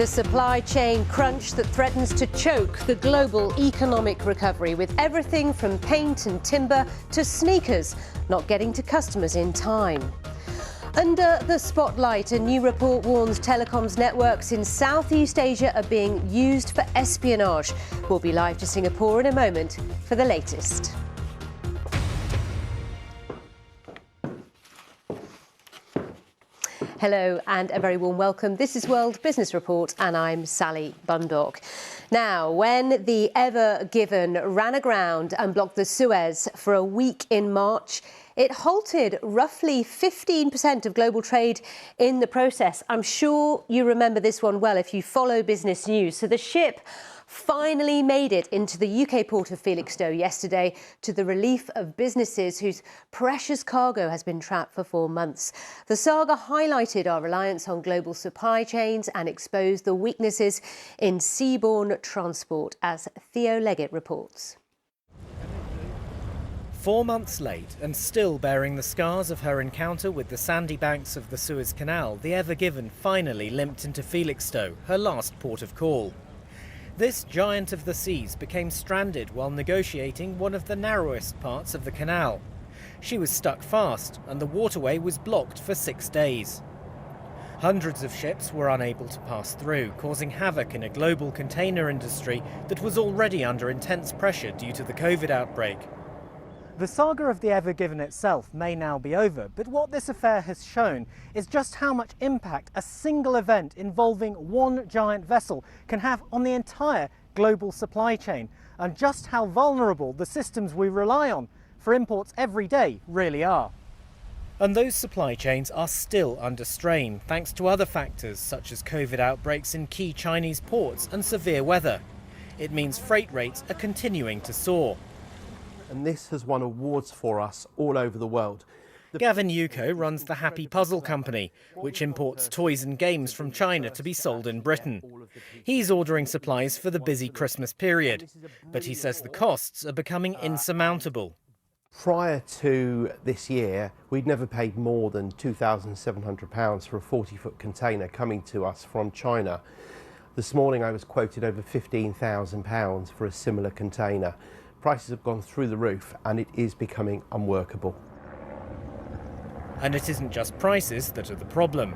The supply chain crunch that threatens to choke the global economic recovery, with everything from paint and timber to sneakers not getting to customers in time. Under the spotlight, a new report warns telecoms networks in Southeast Asia are being used for espionage. We'll be live to Singapore in a moment for the latest. Hello and a very warm welcome. This is World Business Report and I'm Sally Bundock. Now, when the Ever Given ran aground and blocked the Suez for a week in March, it halted roughly 15% of global trade in the process. I'm sure you remember this one well if you follow business news. So the ship finally made it into the UK port of Felixstowe yesterday, to the relief of businesses whose precious cargo has been trapped for 4 months. The saga highlighted our reliance on global supply chains and exposed the weaknesses in seaborne transport, as Theo Leggett reports. 4 months late and still bearing the scars of her encounter with the sandy banks of the Suez Canal, the Ever Given finally limped into Felixstowe, her last port of call. This giant of the seas became stranded while negotiating one of the narrowest parts of the canal. She was stuck fast and the waterway was blocked for 6 days. Hundreds of ships were unable to pass through, causing havoc in a global container industry that was already under intense pressure due to the COVID outbreak. The saga of the Ever Given itself may now be over, but what this affair has shown is just how much impact a single event involving one giant vessel can have on the entire global supply chain, and just how vulnerable the systems we rely on for imports every day really are. And those supply chains are still under strain, thanks to other factors such as COVID outbreaks in key Chinese ports and severe weather. It means freight rates are continuing to soar. And this has won awards for us all over the world. Gavin Yuko runs the Happy Puzzle Company, which imports toys and games from China to be sold in Britain. He's ordering supplies for the busy Christmas period, but he says the costs are becoming insurmountable. Prior to this year, we'd never paid more than £2,700 for a 40-foot container coming to us from China. This morning I was quoted over £15,000 for a similar container. Prices have gone through the roof and it is becoming unworkable. And it isn't just prices that are the problem.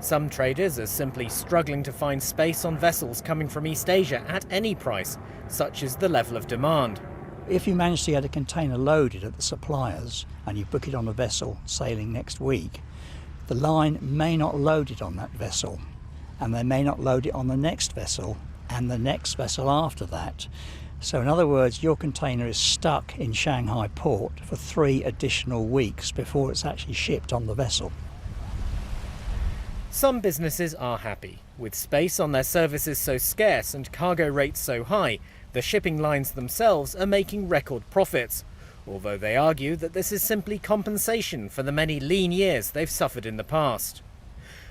Some traders are simply struggling to find space on vessels coming from East Asia at any price, such as the level of demand. If you manage to get a container loaded at the suppliers and you book it on a vessel sailing next week, the line may not load it on that vessel, and they may not load it on the next vessel and the next vessel after that. So in other words, your container is stuck in Shanghai port for 3 additional weeks before it's actually shipped on the vessel. Some businesses are happy. With space on their services so scarce and cargo rates so high, the shipping lines themselves are making record profits, although they argue that this is simply compensation for the many lean years they've suffered in the past.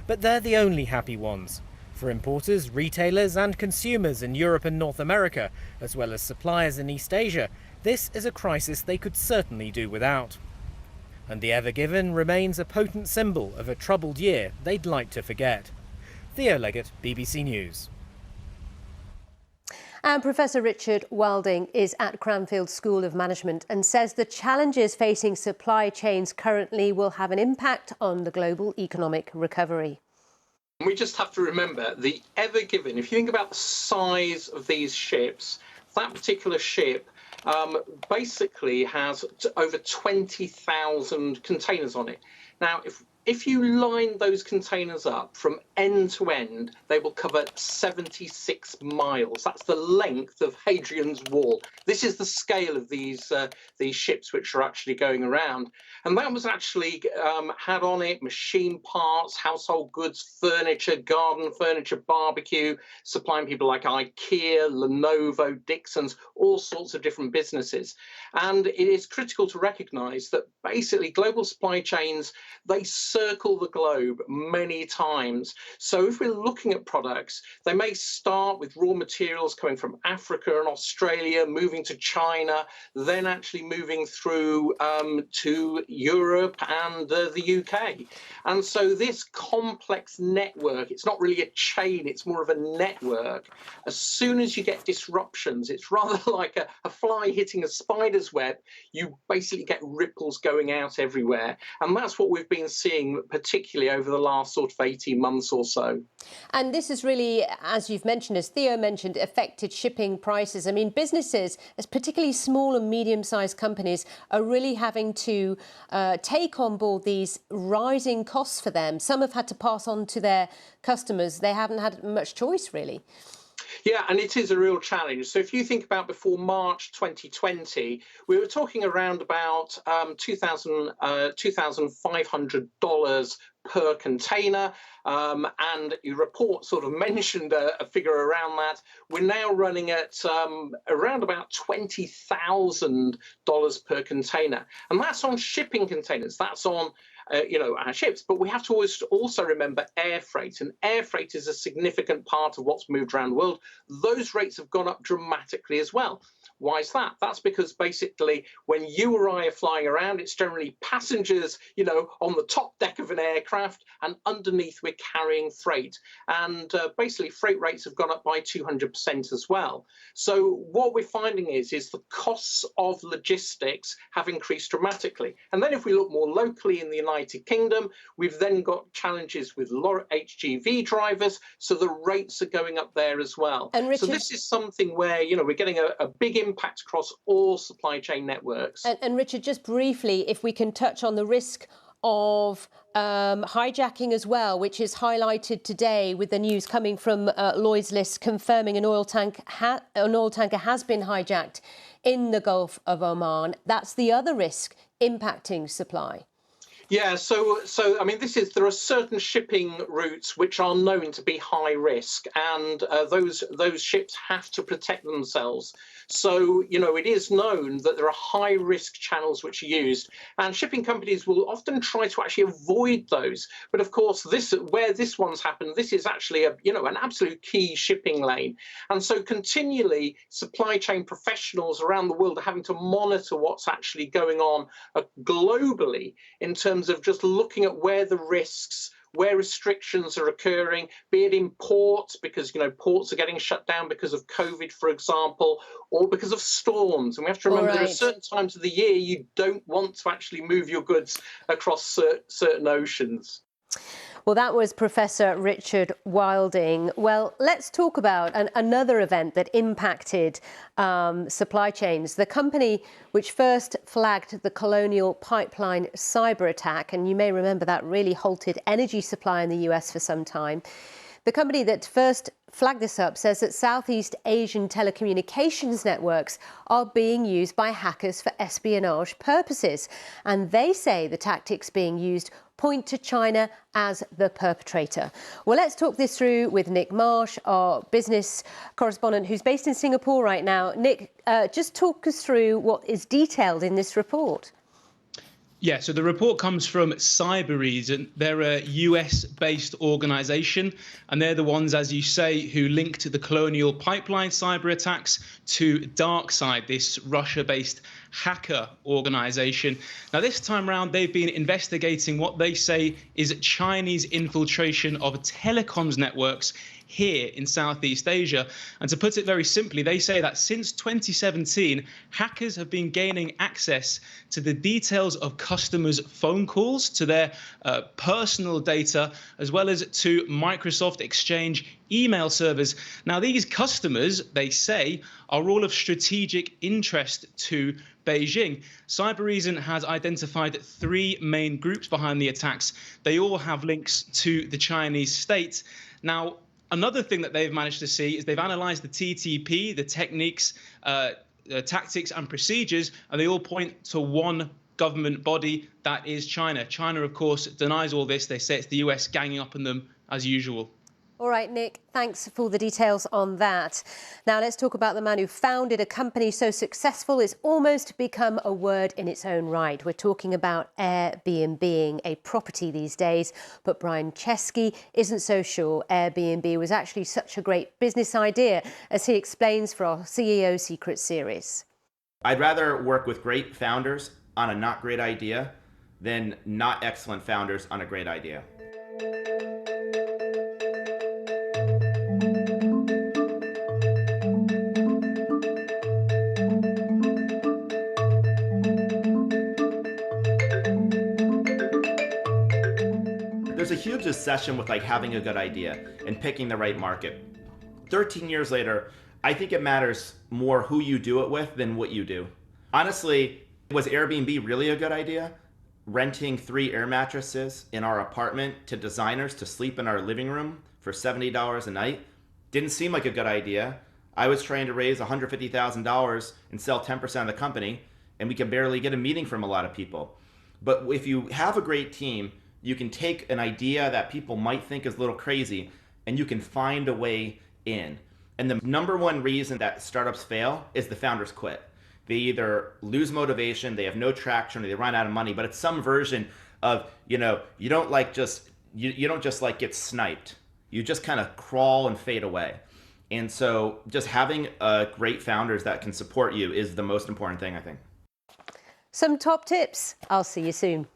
But they're the only happy ones. For importers, retailers and consumers in Europe and North America, as well as suppliers in East Asia, this is a crisis they could certainly do without. And the Ever Given remains a potent symbol of a troubled year they'd like to forget. Theo Leggett, BBC News. And Professor Richard Wilding is at Cranfield School of Management and says the challenges facing supply chains currently will have an impact on the global economic recovery. We just have to remember the Ever Given. If you think about the size of these ships, that particular ship basically has over 20,000 containers on it. Now, if you line those containers up from end to end, they will cover 76 miles. That's the length of Hadrian's Wall. This is the scale of these ships which are actually going around. And that was actually had on it machine parts, household goods, furniture, garden furniture, barbecue, supplying people like IKEA, Lenovo, Dixon's, all sorts of different businesses. And it is critical to recognise that basically global supply chains, they circle the globe many times. So if we're looking at products, they may start with raw materials coming from Africa and Australia, moving to China, then actually moving through to Europe and the UK. And so this complex network, it's not really a chain, it's more of a network. As soon as you get disruptions, it's rather like a fly hitting a spider's web. You basically get ripples going out everywhere. And that's what we've been seeing, particularly over the last sort of 18 months or so. And this is really, as you've mentioned, as Theo mentioned, affected shipping prices. I mean, businesses, particularly small and medium-sized companies, are really having to take on board these rising costs for them. Some have had to pass on to their customers. They haven't had much choice, really. Yeah, and it is a real challenge. So if you think about before March 2020, we were talking around about $2,500 per container. And your report sort of mentioned a figure around that. We're now running at around about $20,000 per container. And that's on shipping containers. That's on our ships, but we have to always also remember air freight, and air freight is a significant part of what's moved around the world. Those rates have gone up dramatically as well. Why is that? That's because basically when you or I are flying around, it's generally passengers, on the top deck of an aircraft, and underneath we're carrying freight. And basically freight rates have gone up by 200% as well. So what we're finding is the costs of logistics have increased dramatically. And then if we look more locally in the United Kingdom, we've then got challenges with HGV drivers, so the rates are going up there as well. And Richard, so this is something where we're getting a big impact across all supply chain networks. And Richard, just briefly, if we can touch on the risk of hijacking as well, which is highlighted today with the news coming from Lloyd's List confirming an oil tanker has been hijacked in the Gulf of Oman. That's the other risk impacting supply. Yeah, so I mean, there are certain shipping routes which are known to be high risk, and those ships have to protect themselves. So, it is known that there are high risk channels which are used, and shipping companies will often try to actually avoid those. But of course, where this one's happened, this is actually an absolute key shipping lane. And so continually supply chain professionals around the world are having to monitor what's actually going on globally in terms of just looking at where the risks, where restrictions are occurring, be it in ports, because ports are getting shut down because of COVID, for example, or because of storms. And we have to remember there are certain times of the year you don't want to actually move your goods across certain oceans. Well, that was Professor Richard Wilding. Well, let's talk about another event that impacted supply chains. The company which first flagged the Colonial Pipeline cyber attack, and you may remember that really halted energy supply in the US for some time. The company that first flagged this up says that Southeast Asian telecommunications networks are being used by hackers for espionage purposes. And they say the tactics being used point to China as the perpetrator. Well, let's talk this through with Nick Marsh, our business correspondent who's based in Singapore right now. Nick, just talk us through what is detailed in this report. Yeah, so the report comes from Cybereason. They're a US-based organization, and they're the ones, as you say, who linked the Colonial Pipeline cyber attacks to DarkSide, this Russia-based hacker organization. Now, this time around, they've been investigating what they say is Chinese infiltration of telecoms networks here in Southeast Asia. And to put it very simply, they say that since 2017, hackers have been gaining access to the details of customers' phone calls, to their personal data, as well as to Microsoft Exchange email servers. Now, these customers, they say, are all of strategic interest to Beijing. Cybereason has identified 3 main groups behind the attacks. They all have links to the Chinese state. Now, another thing that they've managed to see is they've analyzed the TTP, the techniques, tactics and procedures, and they all point to one government body, that is China. China, of course, denies all this. They say it's the US ganging up on them as usual. All right, Nick, thanks for the details on that. Now let's talk about the man who founded a company so successful it's almost become a word in its own right. We're talking about Airbnb, a property these days. But Brian Chesky isn't so sure Airbnb was actually such a great business idea, as he explains for our CEO Secret series. I'd rather work with great founders on a not great idea than not excellent founders on a great idea. There's a huge obsession with having a good idea and picking the right market. 13 years later, I think it matters more who you do it with than what you do. Honestly, was Airbnb really a good idea? Renting 3 air mattresses in our apartment to designers to sleep in our living room for $70 a night didn't seem like a good idea. I was trying to raise $150,000 and sell 10% of the company, and we could barely get a meeting from a lot of people. But if you have a great team, you can take an idea that people might think is a little crazy and you can find a way in. And the number one reason that startups fail is the founders quit. They either lose motivation, they have no traction, or they run out of money, but it's some version of, you don't just get sniped. You just kind of crawl and fade away. And so just having great founders that can support you is the most important thing, I think. Some top tips. I'll see you soon.